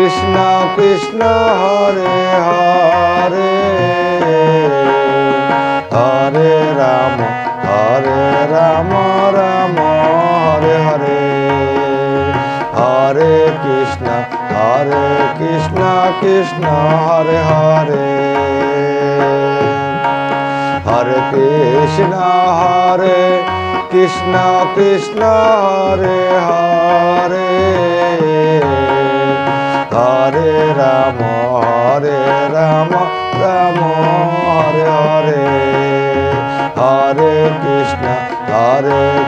Krishna Krishna Hare Hare Hare Ram Ram Hare Hare Hare Krishna Krishna Hare Hare Hare Krishna Krishna Hare Hare Hare Ram Ram Hare Hare Hare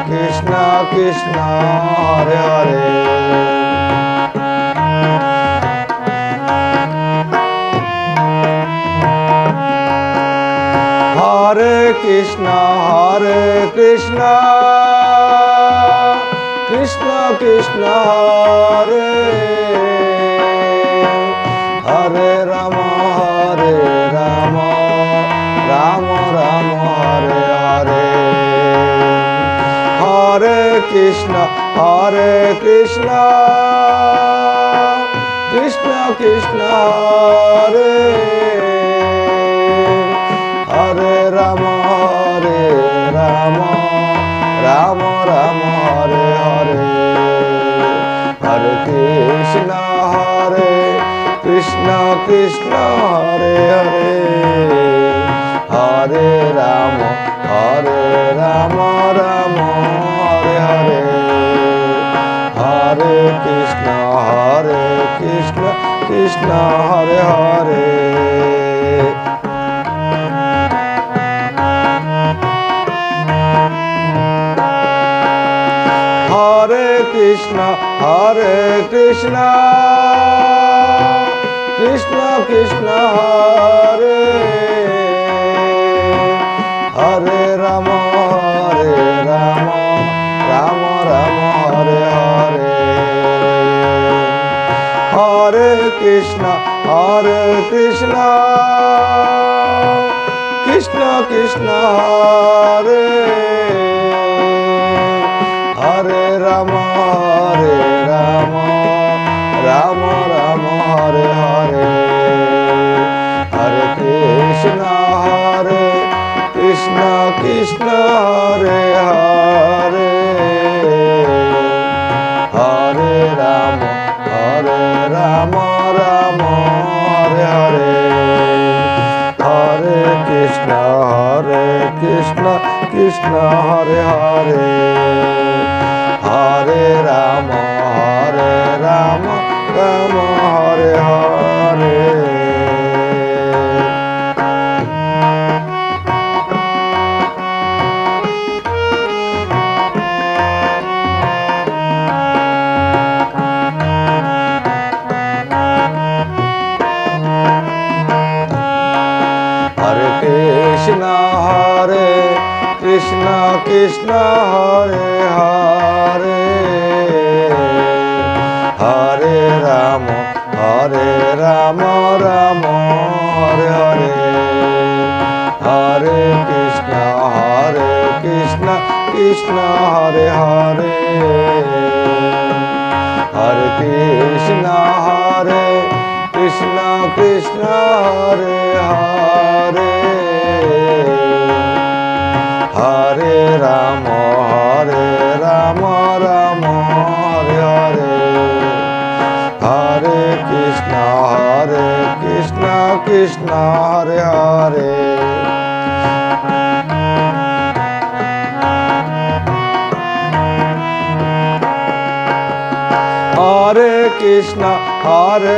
Krishna Krishna Hare Hare Hare Krishna Krishna Krishna Hare Hare Ram Ram Hare Hare Hare Krishna Krishna Krishna Hare Hare Ram Ram Hare Hare Hare Krishna Krishna Hare Hare Hare Ram Hare Hare Hare Krishna Hare Hare Hare Krishna Krishna Hare Hare Ram Ram Hare Hare Hare Krishna Krishna Hare Hare Ram Ram Hare Hare Hare Krishna Krishna Hare Hare Hare Ram Hare Hare Hare Krishna Hare Hare Hare Ram Hare Hare Hare Krishna Hare Hare Hare Ram Hare Hare Hare Krishna Hare Hare Hare Krishna Krishna Hare Hare Hare Ram Hare Hare Hare Krishna Hare Hare Hare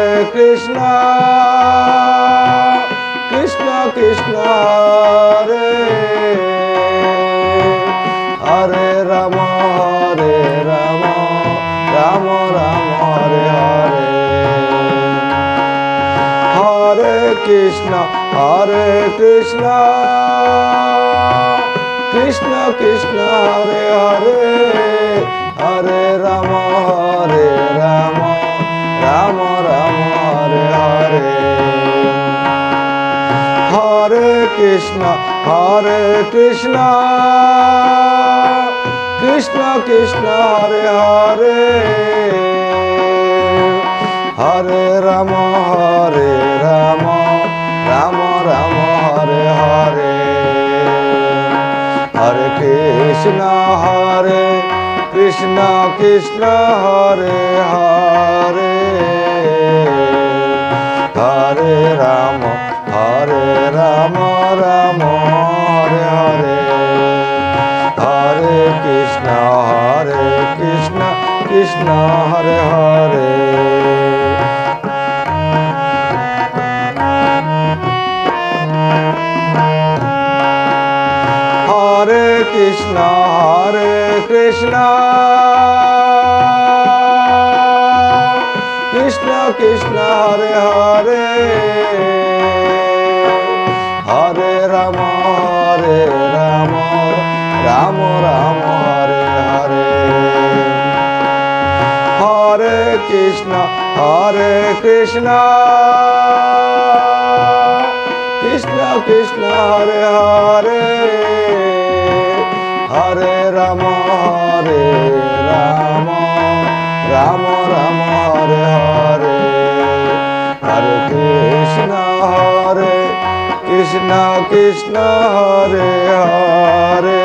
Krishna Krishna Hare Hare Ram Ram Hare Hare Hare Krishna Krishna Hare Hare Hare Ram Ram Hare Hare Hare Krishna Krishna Hare Hare Hare Rama, Hare Rama, Rama Rama, Hare Hare. Hare Krishna, Krishna Krishna, Hare Hare. Hare Rama, Rama Hare Hare. Hare Krishna, Krishna Hare Hare. Hare Krishna, Krishna Krishna Hare Hare. Hare Rama, Rama Rama, Hare Hare. Hare Krishna, Krishna Krishna Hare Hare. Hare Rama, Rama Rama, Hare Hare. Hare Krishna, Krishna Hare Hare.